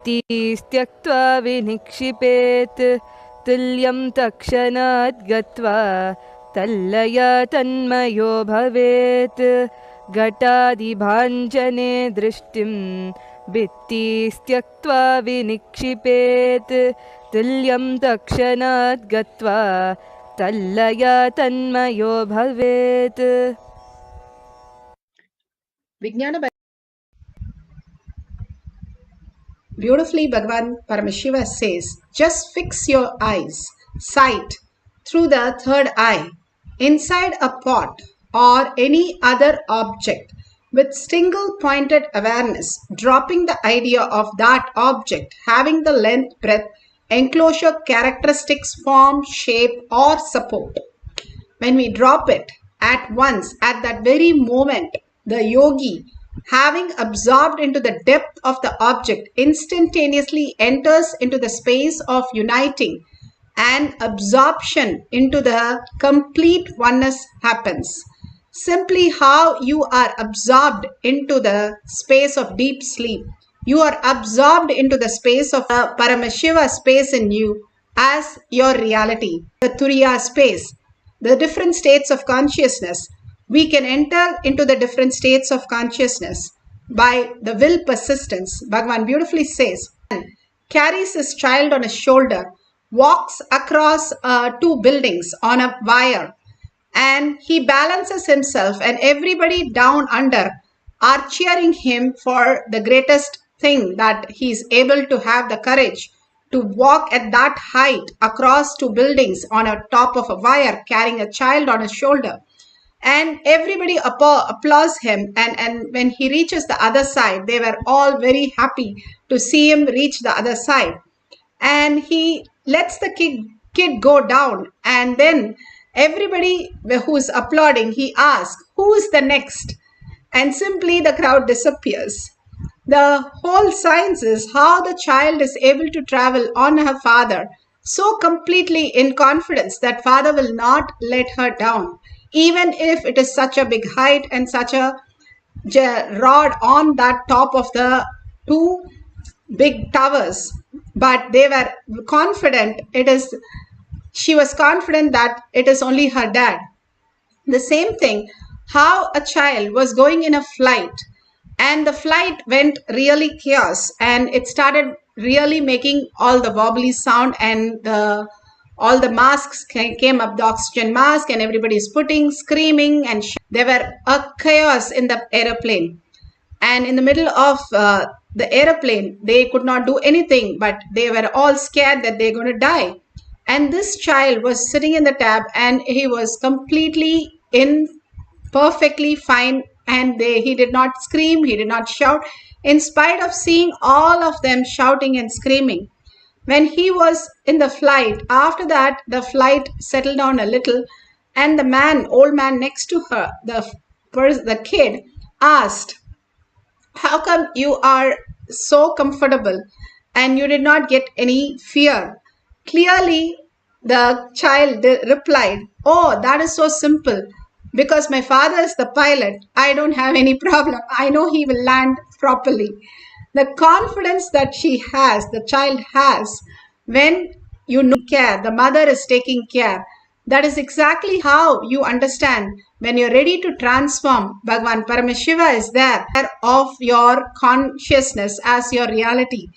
त्यक्त्वा विनिक्षिपेत् तुल्यं तत्क्षणात् गत्वा तल्लया तन्मयो भवेत् घटादिभाञ्जने दृष्टिं भित्तिस्त्यक्त्वा विनिक्षिपेत् तुल्यं तत्क्षणात् गत्वा तल्लया तन्मयो भवेत्. Beautifully, Bhagavan Paramashiva says, just fix your eyes, sight, through the third eye, inside a pot or any other object, with single pointed awareness, dropping the idea of that object having the length, breadth, enclosure, characteristics, form, shape, or support. When we drop it at once, at that very moment, the yogi, having absorbed into the depth of the object, instantaneously enters into the space of uniting, and absorption into the complete oneness happens. Simply how you are absorbed into the space of deep sleep, you are absorbed into the space of the Paramashiva space in you as your reality, the Turiya space, the different states of consciousness. We can enter into the different states of consciousness by the will persistence. Bhagavan beautifully says, carries his child on his shoulder, walks across two buildings on a wire, and he balances himself, and everybody down under are cheering him for the greatest thing, that he is able to have the courage to walk at that height across two buildings on a top of a wire, carrying a child on his shoulder. And everybody applauds him, and when he reaches the other side, they were all very happy to see him reach the other side. And he lets the kid go down, and then everybody who's applauding, he asks, who is the next? And simply the crowd disappears. The whole science is how the child is able to travel on her father so completely in confidence that father will not let her down, even if it is such a big height and such a rod on that top of the two big towers. But they were confident, she was confident that it is only her dad. The same thing, how a child was going in a flight, and the flight went really chaos, and it started really making all the wobbly sound, and all the masks came up, the oxygen mask, and everybody's screaming, and there were a chaos in the aeroplane. And in the middle of the aeroplane, they could not do anything, but they were all scared that they're going to die. And this child was sitting in the tab, and he was completely perfectly fine, and he did not scream, he did not shout, in spite of seeing all of them shouting and screaming. When he was in the flight, after that, the flight settled down a little, and the old man next to her, the kid, asked, how come you are so comfortable and you did not get any fear? Clearly, the child replied, oh, that is so simple. Because my father is the pilot, I don't have any problem. I know he will land properly. The confidence that the child has, when you know care, the mother is taking care. That is exactly how you understand when you're ready to transform. Bhagavan Paramashiva is there of your consciousness as your reality.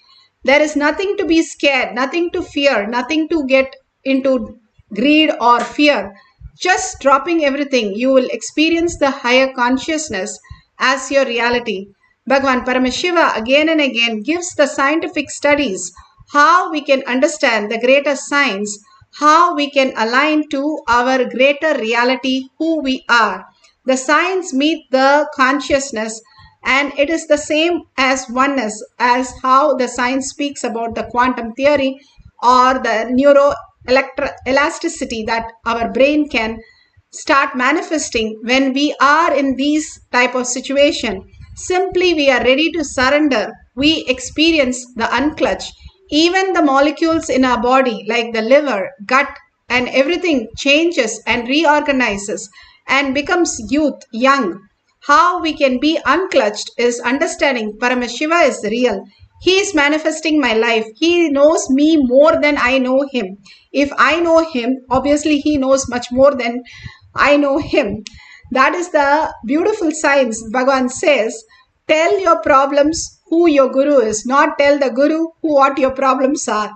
There is nothing to be scared, nothing to fear, nothing to get into greed or fear. Just dropping everything, you will experience the higher consciousness as your reality. Bhagavan Paramashiva again and again gives the scientific studies, how we can understand the greater science, how we can align to our greater reality, who we are. The science meets the consciousness, and it is the same as oneness, as how the science speaks about the quantum theory or the neuroelasticity that our brain can start manifesting when we are in these type of situation. Simply we are ready to surrender. We experience the unclutch. Even the molecules in our body, like the liver, gut, and everything changes and reorganizes and becomes young. How we can be unclutched is understanding Paramashiva is real. He is manifesting my life. He knows me more than I know him. If I know him, obviously he knows much more than I know him. That is the beautiful science. Bhagavan says, tell your problems who your guru is, not tell the guru what your problems are.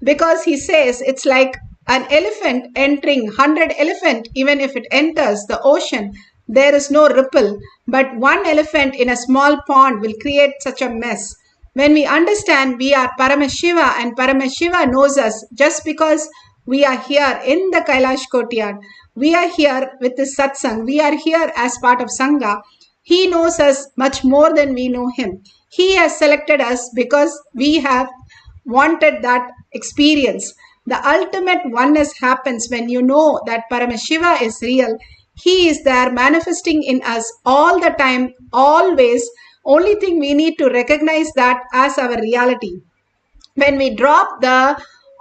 Because he says it's like an elephant entering 100 elephant. Even if it enters the ocean, there is no ripple, but one elephant in a small pond will create such a mess. When we understand we are Paramashiva and Paramashiva knows us, just because we are here in the Kailash Courtyard, we are here with this satsang, we are here as part of Sangha, he knows us much more than we know him. He has selected us because we have wanted that experience. The ultimate oneness happens when you know that Paramashiva is real. He is there manifesting in us all the time, always. Only thing we need to recognize that as our reality. When we drop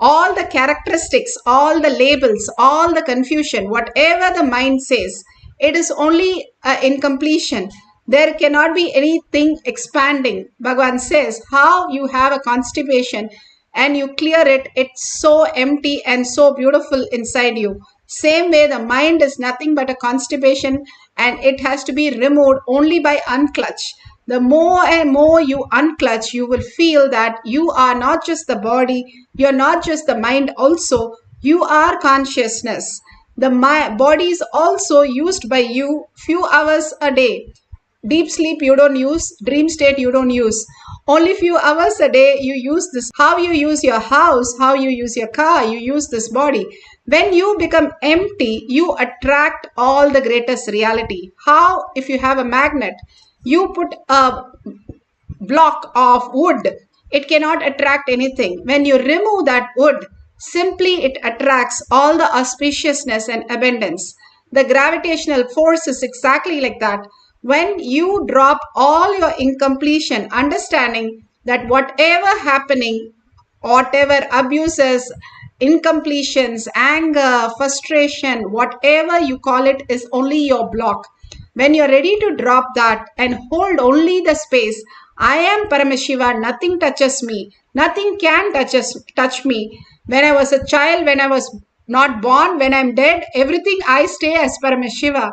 all the characteristics, all the labels, all the confusion, whatever the mind says, it is only incompletion. There cannot be anything expanding. Bhagavan says, how you have a constipation and you clear it, it's so empty and so beautiful inside you. Same way, the mind is nothing but a constipation and it has to be removed only by unclutch. The more and more you unclutch, you will feel that you are not just the body, you're not just the mind also, you are consciousness. The body is also used by you few hours a day. Deep sleep you don't use, dream state you don't use. Only few hours a day you use this. How you use your house, how you use your car, you use this body. When you become empty, you attract all the greatest reality. How? If you have a magnet, you put a block of wood, it cannot attract anything. When you remove that wood, simply it attracts all the auspiciousness and abundance. The gravitational force is exactly like that. When you drop all your incompletion, understanding that whatever happening, whatever abuses, incompletions, anger, frustration, whatever you call it, is only your block. When you're ready to drop that and hold only the space, I am Paramashiva, nothing touches me, nothing can touch me. When I was a child, when I was not born, when I'm dead, everything I stay as Paramashiva.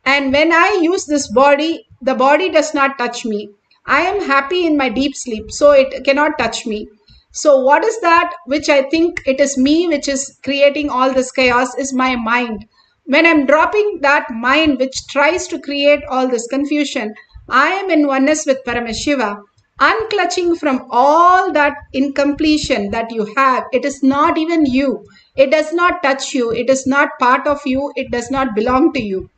And when I use this body, the body does not touch me. I am happy in my deep sleep, so it cannot touch me. So what is that which I think it is me which is creating all this chaos is my mind. When I'm dropping that mind which tries to create all this confusion, I am in oneness with Paramashiva, unclutching from all that incompletion that you have. It is not even you. It does not touch you. It is not part of you. It does not belong to you.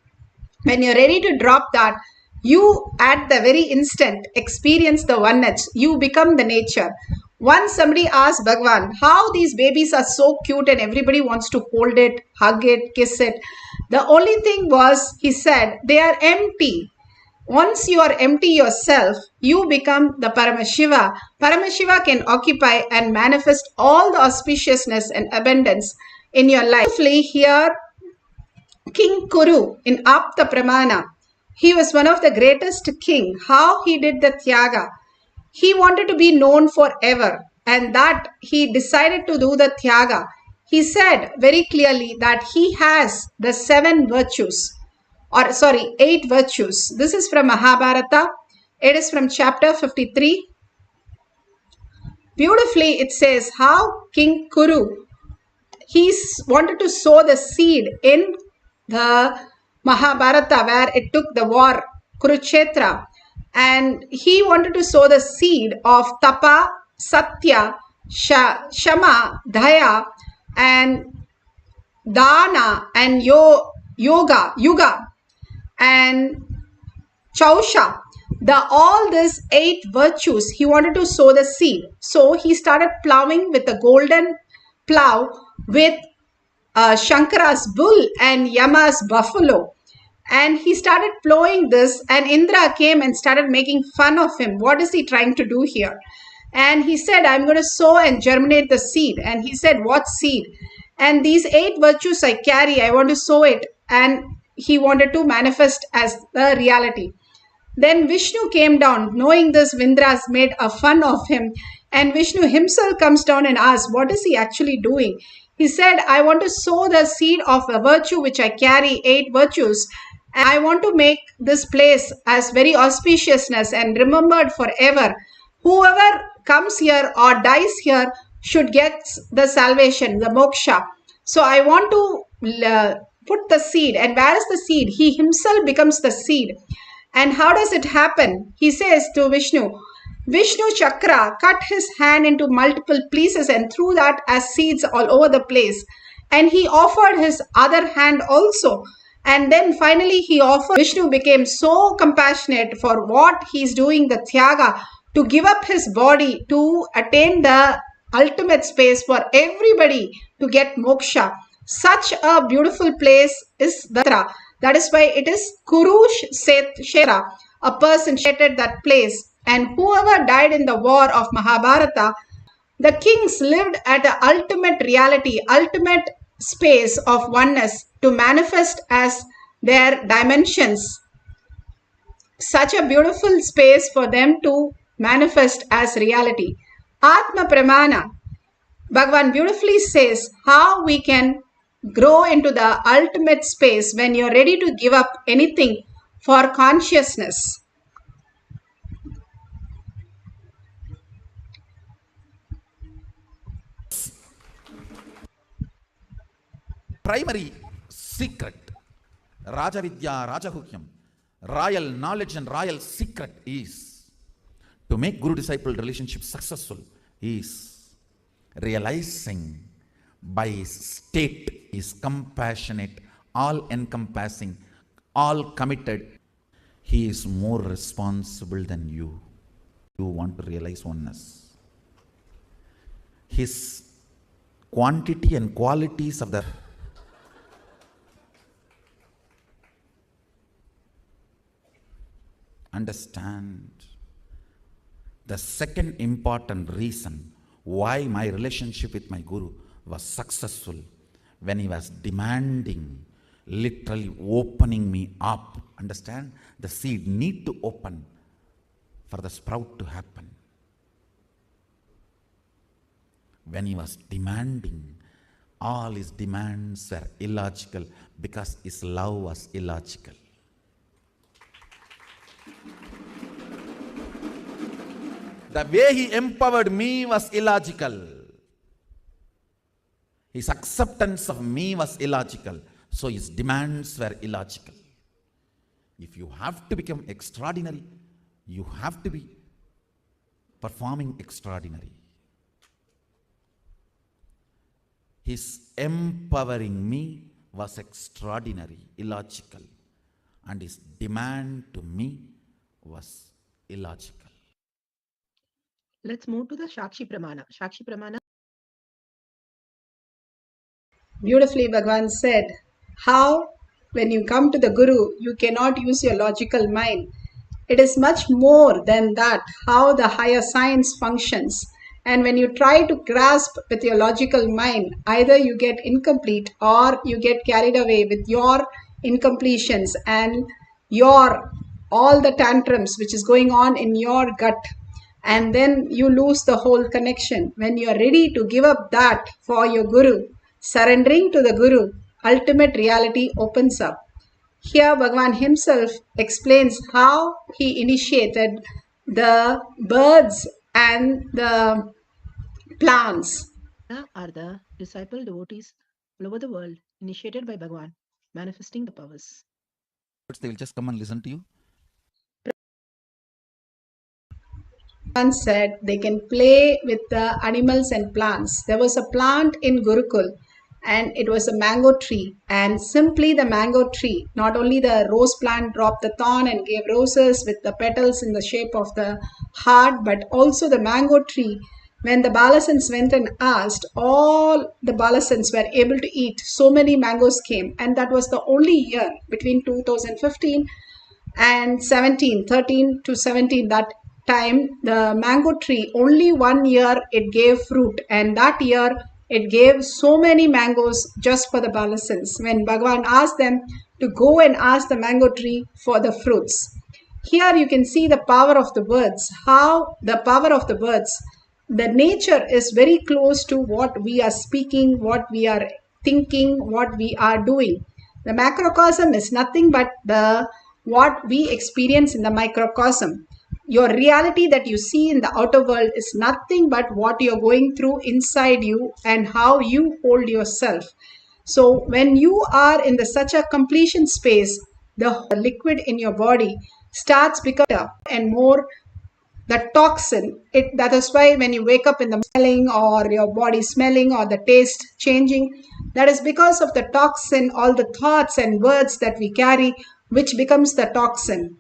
When you're ready to drop that, you at the very instant experience the oneness. You become the nature. Once somebody asked Bhagavan, how these babies are so cute and everybody wants to hold it, hug it, kiss it. The only thing was, he said, they are empty. Once you are empty yourself, you become the Paramashiva. Paramashiva can occupy and manifest all the auspiciousness and abundance in your life. Here, King Kuru in Apta Pramana, he was one of the greatest king. How he did the Tyaga. He wanted to be known forever, and that he decided to do the Tyaga. He said very clearly that he has the 8 virtues. This is from Mahabharata. It is from chapter 53. Beautifully it says how King Kuru, he wanted to sow the seed in the Mahabharata where it took the war, Kurukshetra. And he wanted to sow the seed of Tapa, Satya, Shama, Daya, and Dana, and Yoga, and Chausha. All these 8 virtues, he wanted to sow the seed. So he started plowing with a golden plow with Shankara's bull and Yama's buffalo. And he started plowing this, and Indra came and started making fun of him. What is he trying to do here? And he said, I'm going to sow and germinate the seed. And he said, what seed? And these 8 virtues I carry, I want to sow it. And he wanted to manifest as the reality. Then Vishnu came down. Knowing this, Vindras made a fun of him. And Vishnu himself comes down and asks, what is he actually doing? He said, I want to sow the seed of a virtue which I carry, 8 virtues. And I want to make this place as very auspiciousness and remembered forever. Whoever comes here or dies here should get the salvation, the moksha. So I want to put the seed. And where is the seed? He himself becomes the seed. And how does it happen? He says to Vishnu, Vishnu Chakra cut his hand into multiple pieces and threw that as seeds all over the place. And he offered his other hand also. And then finally he offered, Vishnu became so compassionate for what he's doing, the Tyaga, to give up his body to attain the ultimate space for everybody to get moksha. Such a beautiful place is Datra. That is why it is Kurush Shera, a person shared that place. And whoever died in the war of Mahabharata, the kings lived at the ultimate reality, ultimate space of oneness to manifest as their dimensions. Such a beautiful space for them to manifest as reality. Atma Pramana. Bhagavan beautifully says how we can grow into the ultimate space when you're ready to give up anything for consciousness. Primary secret, Rajavidya, Rajahukyam, royal knowledge and royal secret is to make Guru-disciple relationship successful is realizing by his state is compassionate, all-encompassing, all-committed. He is more responsible than you. You want to realize oneness. His quantity and qualities of the understand. The second important reason why my relationship with my Guru was successful, when he was demanding, literally opening me up. Understand? The seed need to open for the sprout to happen. When he was demanding, all his demands were illogical because his love was illogical. The way he empowered me was illogical. His acceptance of me was illogical. So his demands were illogical. If you have to become extraordinary, you have to be performing extraordinary. His empowering me was extraordinary, illogical. And his demand to me was illogical. Let's move to the Shakshi Pramana. Shakshi Pramana. Beautifully, Bhagavan said how when you come to the Guru, you cannot use your logical mind. It is much more than that, how the higher science functions. And when you try to grasp with your logical mind, either you get incomplete or you get carried away with your incompletions and your all the tantrums which is going on in your gut. And then you lose the whole connection. When you are ready to give up that for your Guru, surrendering to the Guru, ultimate reality opens up. Here Bhagavan himself explains how he initiated the birds and the plants. Are the disciple devotees all over the world initiated by Bhagavan, manifesting the powers. They will just come and listen to you. Bhagavan said they can play with the animals and plants. There was a plant in Gurukul and it was a mango tree, and simply the mango tree, not only the rose plant dropped the thorn and gave roses with the petals in the shape of the heart, but also the mango tree. When the Balasans went and asked, all the Balasans were able to eat. So many mangoes came, and that was the only year between 2015 and 17, 13 to 17, that time the mango tree, only 1 year it gave fruit, and that year it gave so many mangoes just for the Balasans. When Bhagavan asked them to go and ask the mango tree for the fruits, Here you can see the power of the words, how the power of the words, the nature is very close to what we are speaking, what we are thinking, what we are doing. The macrocosm is nothing but the what we experience in the microcosm. Your reality that you see in the outer world is nothing but what you're going through inside you and how you hold yourself. So when you are in such a completion space, the liquid in your body starts becoming and more the toxin. That is why when you wake up in the smelling or your body smelling or the taste changing, that is because of the toxin, all the thoughts and words that we carry, which becomes the toxin.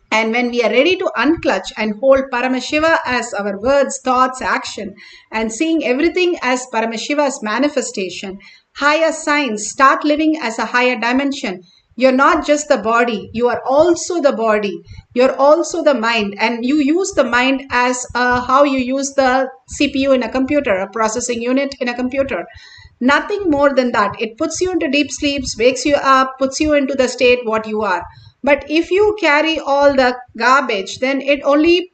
And when we are ready to unclutch and hold Paramashiva as our words, thoughts, action, and seeing everything as Paramashiva's manifestation, higher signs start living as a higher dimension. You're not just the body, you are also the body. You're also the mind, and you use the mind as how you use the CPU in a computer, a processing unit in a computer. Nothing more than that. It puts you into deep sleeps, wakes you up, puts you into the state what you are. But if you carry all the garbage, then it only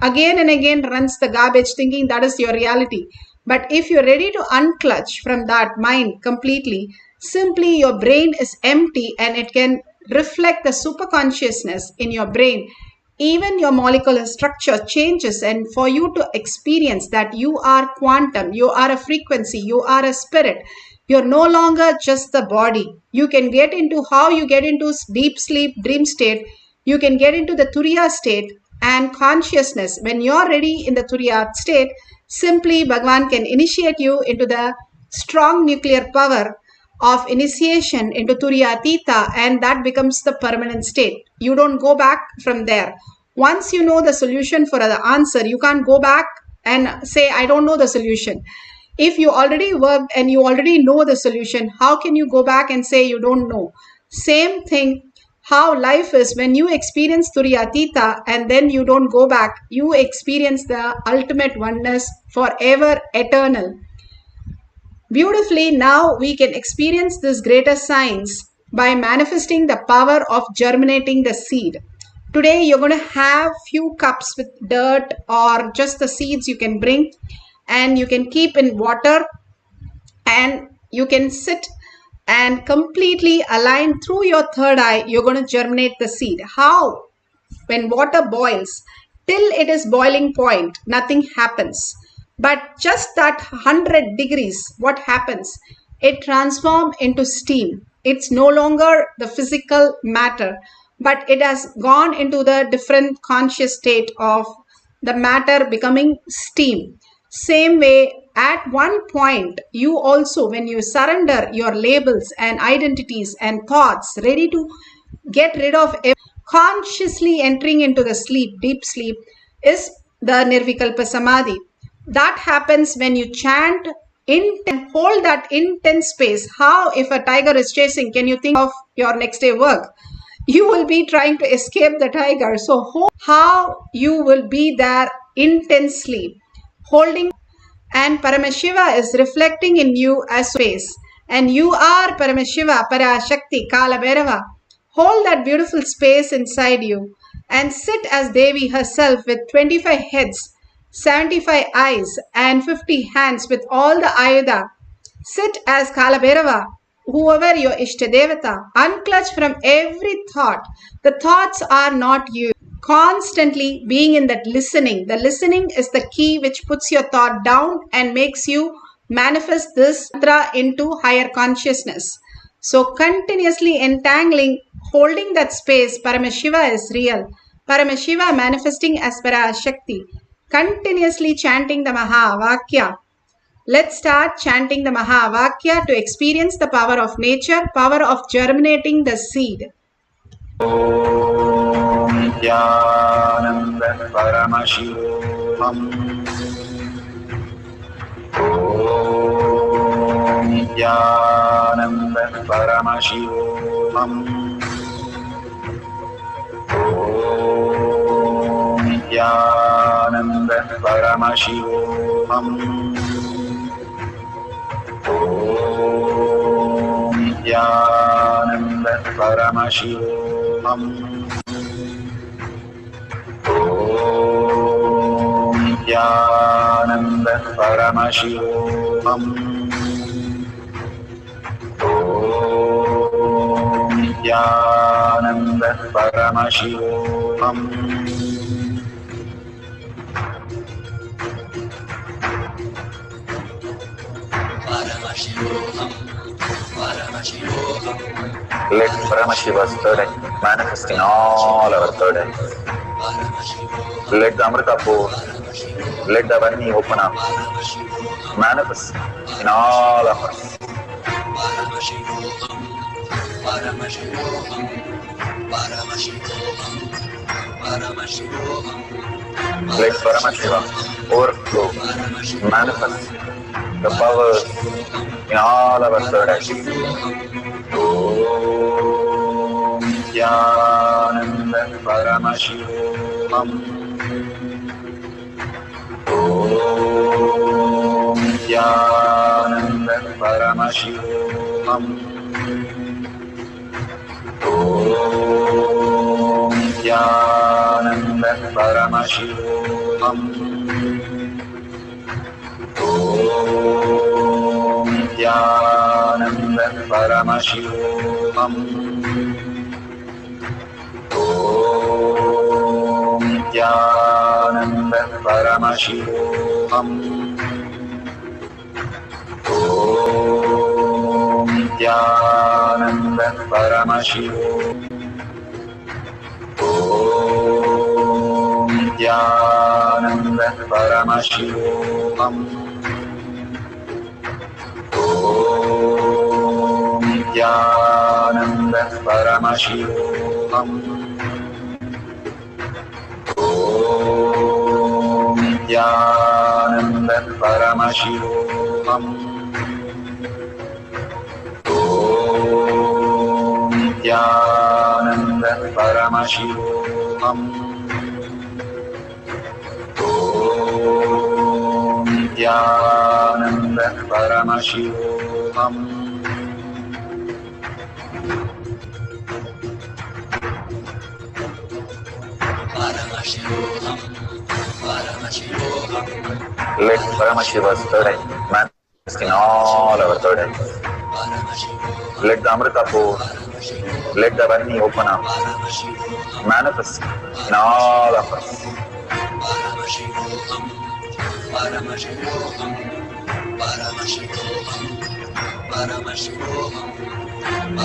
again and again runs the garbage thinking that is your reality. But if you're ready to unclutch from that mind completely, simply your brain is empty and it can reflect the superconsciousness in your brain. Even your molecular structure changes, and for you to experience that you are quantum, you are a frequency, you are a spirit. You're no longer just the body. You can get into how you get into deep sleep, dream state. You can get into the Turiya state and consciousness. When you're ready in the Turiya state, simply Bhagavan can initiate you into the strong nuclear power of initiation into Turiya Atita, and that becomes the permanent state. You don't go back from there. Once you know the solution for the answer, you can't go back and say, I don't know the solution. If you already worked and you already know the solution, how can you go back and say you don't know? Same thing, how life is when you experience Turiyatita and then you don't go back, you experience the ultimate oneness forever eternal. Beautifully, now we can experience this greater science by manifesting the power of germinating the seed. Today, you're going to have few cups with dirt or just the seeds you can bring, and you can keep in water, and you can sit and completely align through your third eye. You're going to germinate the seed. How? When water boils, till it is boiling point, nothing happens. But just that 100 degrees, what happens? It transforms into steam. It's no longer the physical matter, but it has gone into the different conscious state of the matter becoming steam. Same way, at one point, you also, when you surrender your labels and identities and thoughts, ready to get rid of consciously entering into the sleep, deep sleep, is the Nirvikalpa Samadhi. That happens when you chant and hold that intense space. How, if a tiger is chasing, can you think of your next day work? You will be trying to escape the tiger. So how you will be there intensely, holding, and Paramashiva is reflecting in you as space. And you are Paramashiva, Parashakti, Kala Bhairava. Hold that beautiful space inside you and sit as Devi herself with 25 heads, 75 eyes and 50 hands with all the Ayuda. Sit as Kala Bhairava, whoever your Ishtadevata. Unclutch from every thought. The thoughts are not you. Constantly being in that listening. The listening is the key which puts your thought down and makes you manifest this mantra into higher consciousness. So continuously entangling, holding that space, Paramashiva is real. Paramashiva manifesting as Parashakti. Continuously chanting the Mahavakya. Let's start chanting the Mahavakya to experience the power of nature, power of germinating the seed. Om Nithyananda Paramashivam. Om Nithyananda Paramashivam. Om Nithyananda Paramashivoham. Om Nithyananda Paramashivam. Nithyananda Paramashivoham. Nithyananda Paramashivoham. Let Paramashiva's third eye manifest in all our third eyes. Let the Amrita pour, let the Varni open up, manifest in all of us. Let Paramashiva overflow, manifest the powers in all our third eyes. Om Nithyananda Paramashivoham. Om Nithyananda Paramashivoham. Om Nithyananda Paramashivoham. Om Nithyananda Paramashivoham. Om Nithyananda Paramashivoham. Om Nithyananda Paramashivoham. Om Nithyananda Paramashivoham. Om Nithyananda Paramashivoham. Om Nithyananda Paramashivoham. Om Nithyananda Paramashivoham. Om Nithyananda Paramashivoham. Let Paramashiva's third eye manifest in all our third eyes. Let the Amrita pour, let the Varni open up, manifest in all of us.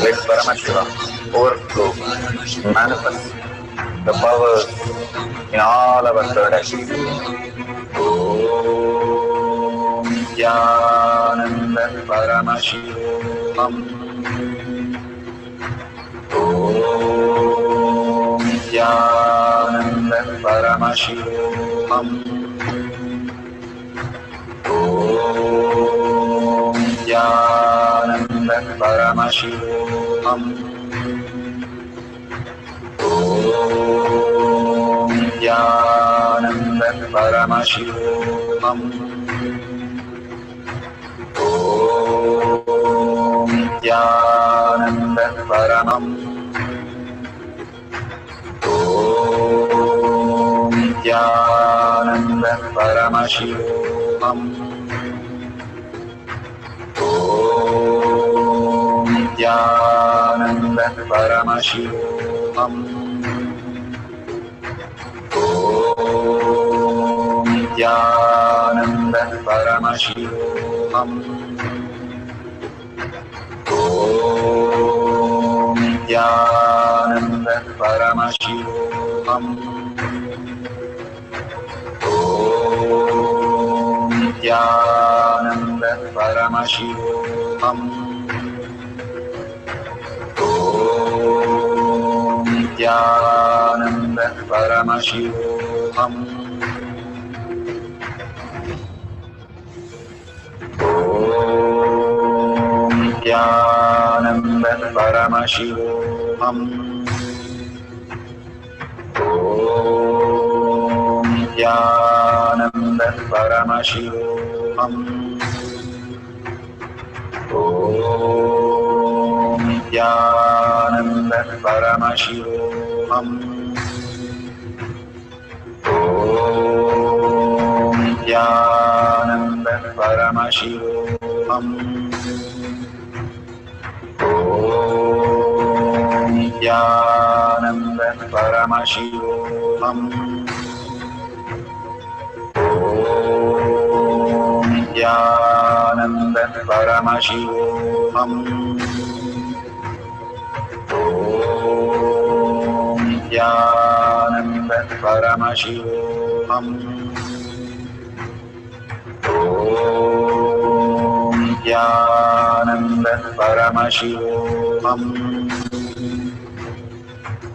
Let Paramashiva overflow, manifest the powers in all our third eyes. Om Nithyananda Paramashivoham. Om Nithyananda Paramashivoham. Om Nithyananda Paramashivoham. Om Nithyananda Paramashivoham. Om Nithyananda Paramam. Om Nithyananda Paramashivoham. Om Nithyananda Paramashivoham. Om Nithyananda Paramashivoham. Om Nithyananda Paramashivoham. Om Nithyananda Paramashivoham. Om Nithyananda Paramashivoham. Om Nithyananda Paramashivoham. Om Nithyananda Paramashivoham. Om Nithyananda Paramashivoham. Om Nithyananda Paramashivoham. Om Nithyananda Paramashivoham. Om Nithyananda Paramashivoham. Om Nithyananda Paramashivoham. Om Nithyananda Paramashivoham.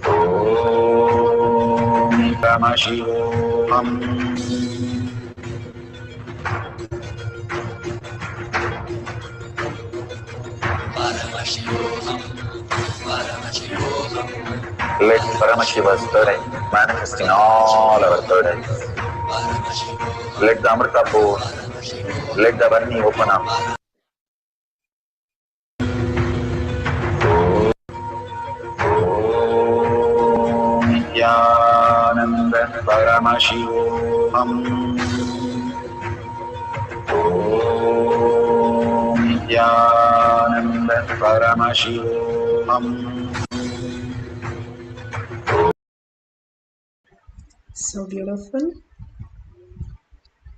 Om Paramashivoham. Let Paramashiva's third eye manifest in all our third eyes. Let the Amrita pour, let the Varni open up. Om Nithyananda Paramashivoham. Om Nithyananda Paramashivoham. So beautiful.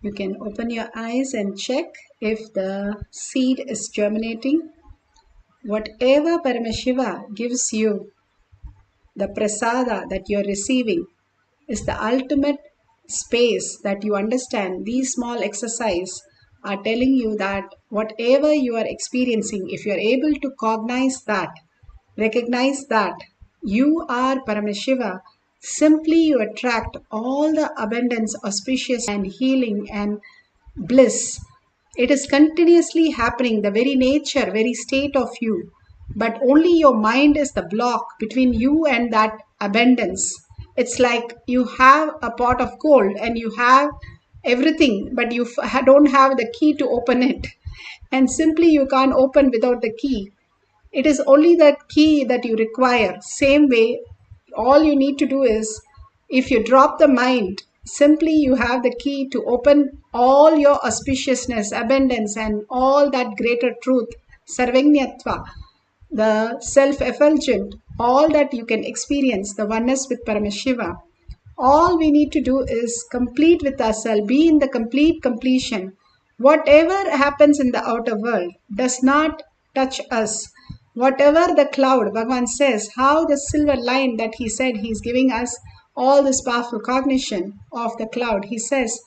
You can open your eyes and check if the seed is germinating. Whatever Paramashiva gives you, the prasada that you are receiving, is the ultimate space that you understand. These small exercises are telling you that whatever you are experiencing, if you are able to recognize that you are Paramashiva, simply you attract all the abundance, auspicious and healing and bliss. It is continuously happening, the very nature, very state of you. But only your mind is the block between you and that abundance. It's like you have a pot of gold and you have everything, but you don't have the key to open it. And simply you can't open without the key. It is only the key that you require. Same way, all you need to do is, if you drop the mind, simply you have the key to open all your auspiciousness, abundance, and all that greater truth, sarvagnyatva, the self-effulgent, all that you can experience, the oneness with Paramashiva. All we need to do is complete with ourselves, be in the complete completion. Whatever happens in the outer world does not touch us. Whatever the cloud, Bhagavan says, how the silver line that he said he's giving us all this powerful cognition of the cloud. He says,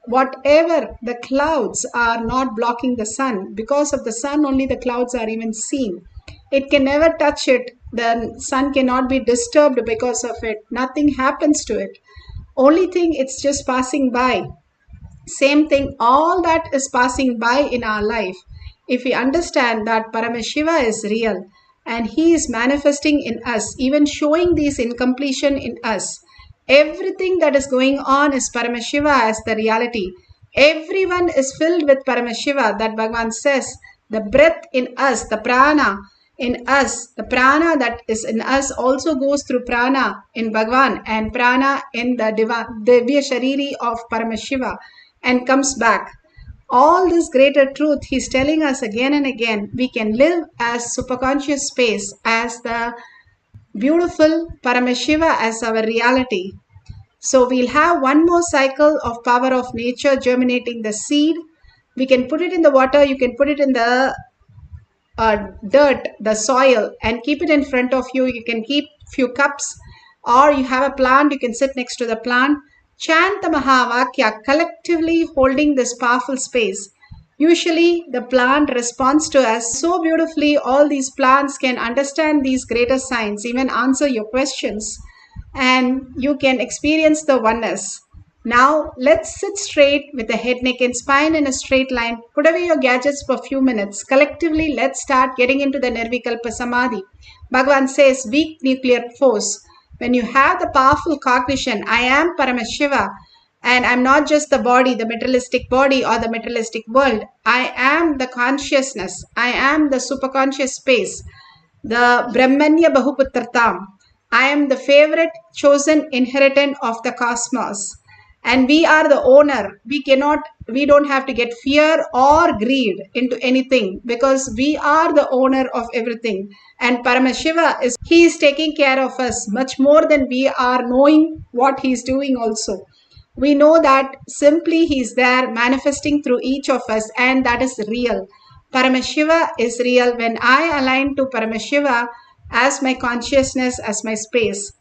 whatever the clouds are not blocking the sun, because of the sun only the clouds are even seen. It can never touch it. The sun cannot be disturbed because of it. Nothing happens to it. Only thing, it's just passing by. Same thing, all that is passing by in our life. If we understand that Paramashiva is real and he is manifesting in us, even showing these incompletion in us, everything that is going on is Paramashiva as the reality. Everyone is filled with Paramashiva. That Bhagavan says, the breath in us, the prana in us, the prana that is in us also goes through prana in Bhagavan and prana in the Divya Shariri of Paramashiva and comes back. All this greater truth he's telling us again and again. We can live as superconscious space, as the beautiful Paramashiva as our reality. So we'll have one more cycle of power of nature germinating the seed. We can put it in the water, you can put it in the dirt, the soil, and keep it in front of you. You can keep few cups, or you have a plant, you can sit next to the plant. Chant the Mahavakya, collectively holding this powerful space. Usually the plant responds to us so beautifully. All these plants can understand these greater signs, even answer your questions, and you can experience the oneness. Now let's sit straight with the head, neck and spine in a straight line. Put away your gadgets for a few minutes. Collectively, let's start getting into the Nirvikalpa Samadhi. Bhagavan says, weak nuclear force. When you have the powerful cognition, I am Paramashiva, and I'm not just the body, the materialistic body or the materialistic world. I am the consciousness. I am the superconscious space, the Brahmanya Bahuputratam. I am the favorite chosen inheritant of the cosmos. and we are the owner. We don't have to get fear or greed into anything, because we are the owner of everything. And Paramashiva he is taking care of us much more than we are knowing what he's doing also. We know that simply he's there manifesting through each of us, and that is real. Paramashiva is real. When I align to Paramashiva as my consciousness, as my space,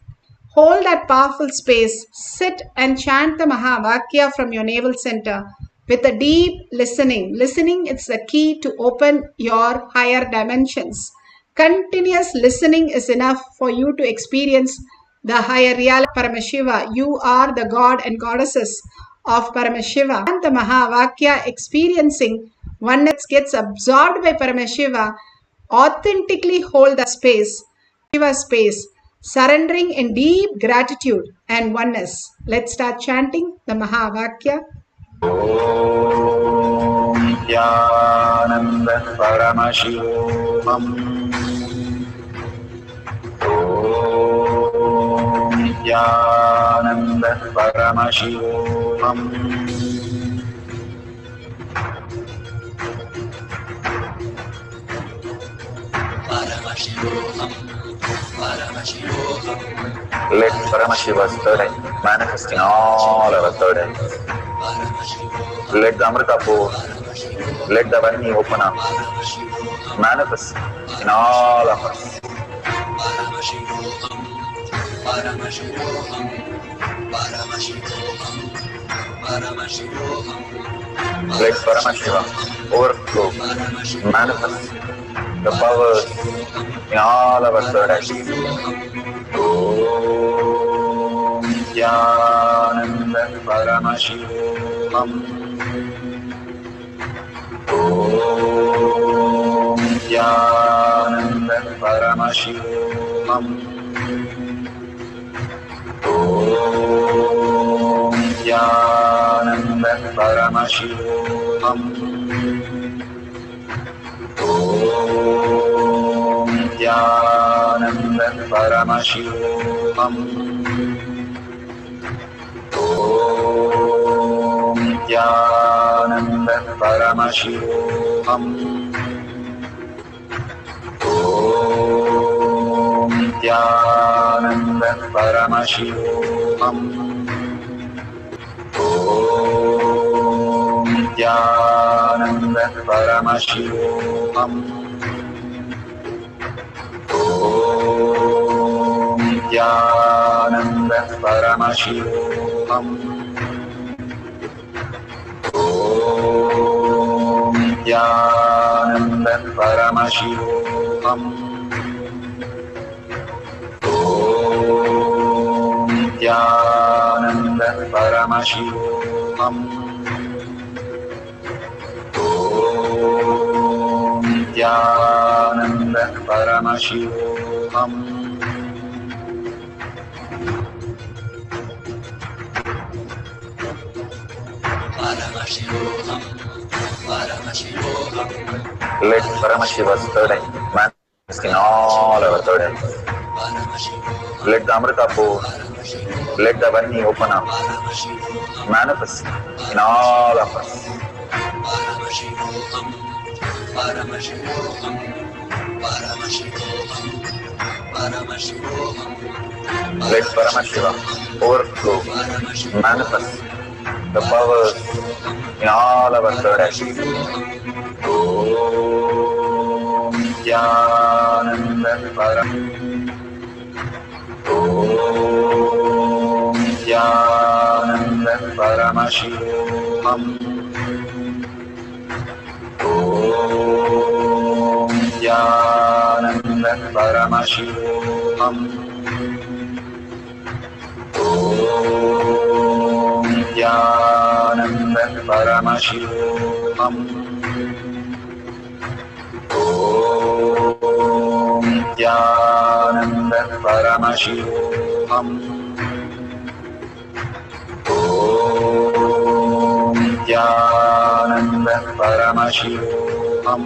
hold that powerful space, sit and chant the Mahavakya from your navel center with a deep listening. Listening is the key to open your higher dimensions. Continuous listening is enough for you to experience the higher reality of Paramashiva. You are the god and goddesses of Paramashiva. And the Mahavakya experiencing oneness gets absorbed by Paramashiva. Authentically hold the space, Shiva space, surrendering in deep gratitude and oneness. Let's start chanting the Mahavakya. Om Nithyananda Paramashivoham. Om Nithyananda Paramashivoham. Paramashivoham, Paramashivoham. Let Paramashiva's third eye manifest in all our third eyes. Let the Amrita pour, let the Vani open up, manifest in all of us. Paramashivoham, Paramashivoham, Paramashivoham, Paramashivoham. Let Paramashiva overflow, manifest the powers in all our third eyes. Om Nithyananda Paramashivoham. Om Nithyananda Paramashivoham. Om Nithyananda Paramashivoham. Om Nithyananda Paramashivoham. Om Nithyananda Paramashivoham. Om Nithyananda Paramashivoham. Om Nithyananda Paramashivoham. Om Nithyananda Paramashivoham. Om Nithyananda Paramashivoham. Om Nithyananda Paramashivoham. Om Nithyananda Paramashivoham. Paramashivoham, Paramashivoham. Let Paramashiva's third eye manifest in all our third eyes. Let the Amrita pour, let the Vani open up, manifest in all of us. Paramashivoham, Paramashivoham, Paramashivoham, Paramashivoham. Let Paramashiva overflow, manifest the powers in all our third eyes. Om Nithyananda Om Nithyananda Paramashivoham. Om Nithyananda Paramashivoham. Om Nithyananda Paramashivoham. Om Nithyananda Paramashivoham. Om Nithyananda Paramashivoham.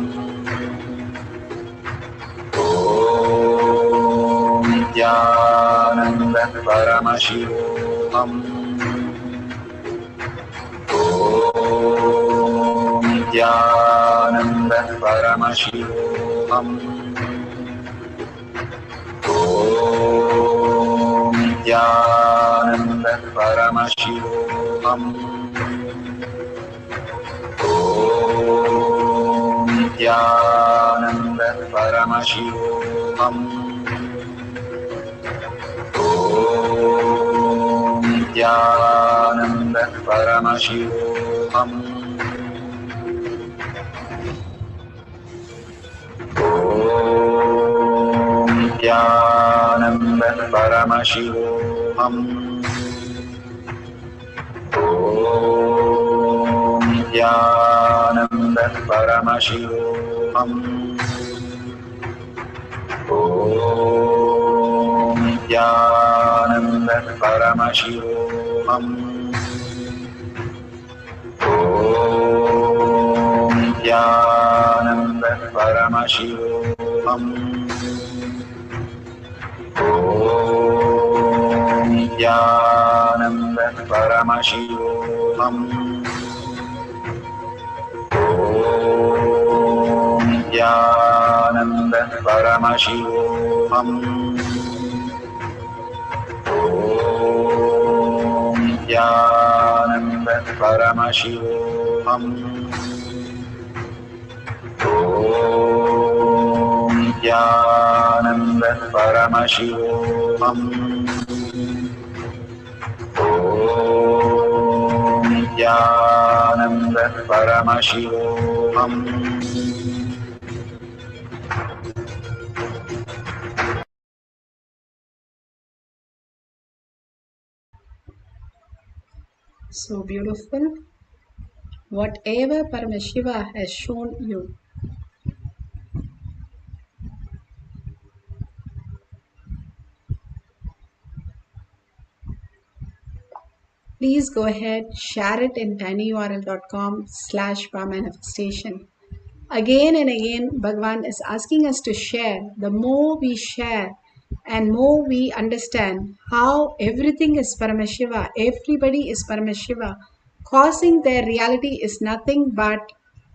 Om Nithyananda Paramashivoham. Nithyananda Paramashivoham. Nithyananda Paramashivoham. Nithyananda Paramashivoham. Nithyananda Paramashivoham. Nithyananda Paramashivoham. Nithyananda Paramashivoham. Nithyananda Paramashivoham. Nithyananda Paramashivoham. Nithyananda Paramashivoham. Nithyananda Paramashivoham. Nithyananda Paramashivoham. Nithyananda Paramashivoham. Nithyananda Paramashivoham. So beautiful. Whatever Paramashiva has shown you, please go ahead, share it in tinyurl.com/powermanifestation. Again and again, Bhagavan is asking us to share. The more we share and more we understand how everything is Paramashiva, everybody is Paramashiva, causing their reality is nothing but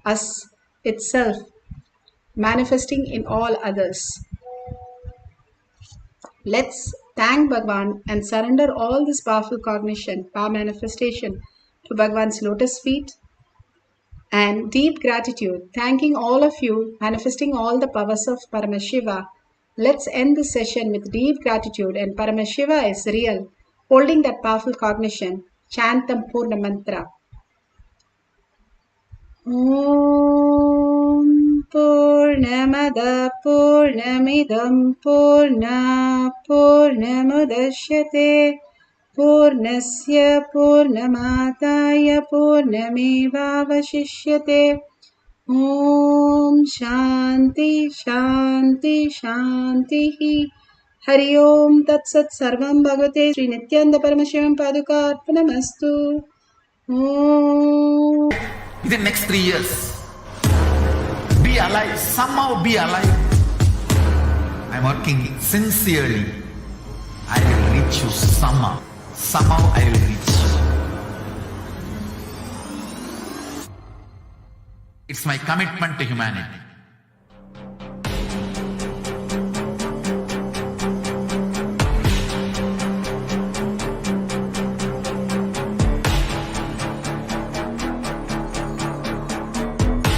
us itself, manifesting in all others. Let's thank Bhagavan and surrender all this powerful cognition, power manifestation to Bhagavan's lotus feet, and deep gratitude, thanking all of you, manifesting all the powers of Paramashiva. Let's end this session with deep gratitude, and Paramashiva is real, holding that powerful cognition. Chant the Purna Mantra. Om Purnamada Purnamidam Purna Purnamudashyate Purnasya Purnamataya Purnamevavashishyate. Om Shanti Shanti Shanti. Hari Om Tat Sat Sarvam Bhagavate Sri Nithyananda Paramashivam Paduka Arpanamastu. Om. Within next 3 years, be alive, somehow be alive. I'm working sincerely. I will reach you somehow. Somehow I will reach you. It's my commitment to humanity.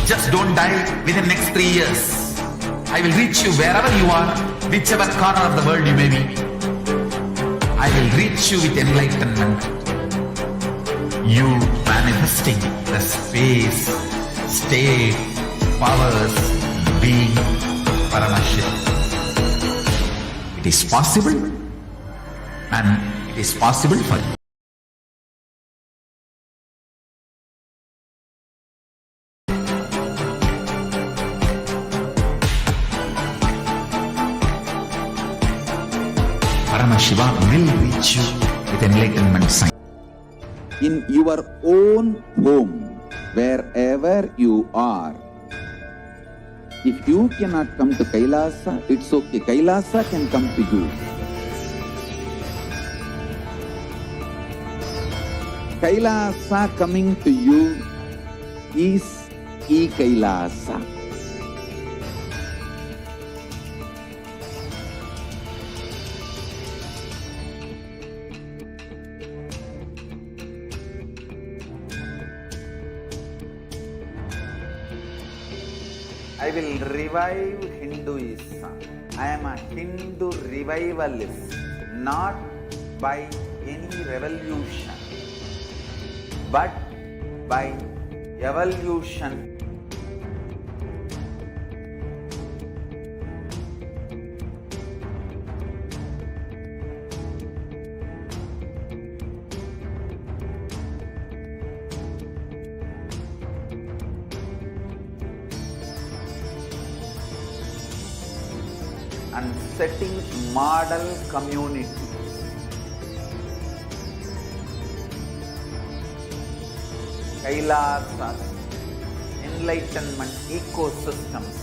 Just don't die within next 3 years. I will reach you wherever you are, whichever corner of the world you may be. I will reach you with enlightenment. You manifesting the space, state, powers, being Paramashiva. It is possible, and it is possible for you. Paramashiva will reach you with enlightenment sign. In your own home, wherever you are, if you cannot come to Kailasa, it's okay. Kailasa can come to you. Kailasa coming to you is e-Kailasa. I will revive Hinduism. I am a Hindu revivalist, not by any revolution, but by evolution. And setting model community. Kailasas, enlightenment ecosystems,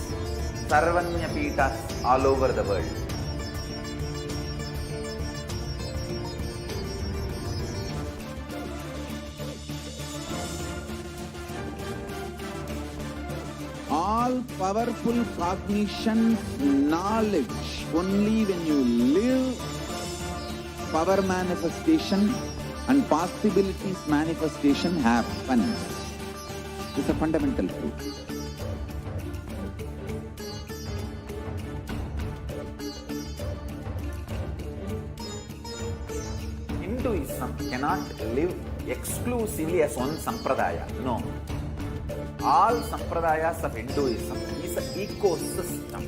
Sarvanya Pitas all over the world. All powerful cognition, knowledge, only when you live, power manifestation and possibilities manifestation happens. It's a fundamental truth. Hinduism cannot live exclusively as one sampradaya. No. All sampradayas of Hinduism is an ecosystem.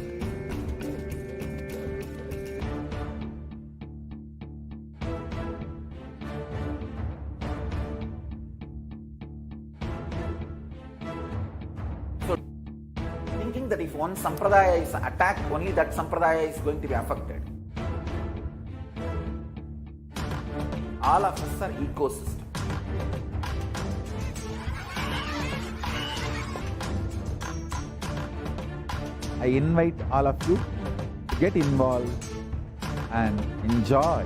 So, thinking that if one sampradaya is attacked, only that sampradaya is going to be affected. All of us are ecosystem. I invite all of you to get involved and enjoy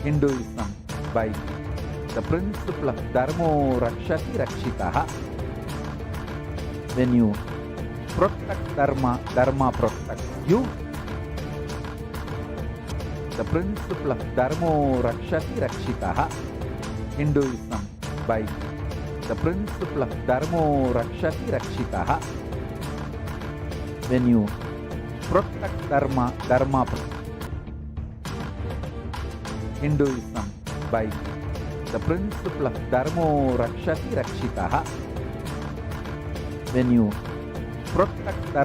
Hinduism by the principle of Dharmo Rakshati Rakshitaha. When you protect Dharma, Dharma protects you. The principle of Dharmo Rakshati Rakshitaha. Hinduism by the principle of Dharmo Rakshati Rakshitaha. When you protect Dharma, Dharma protects. Hinduism by the principle of Dharmo Rakshati Rakshitaha. When you protect Dharma,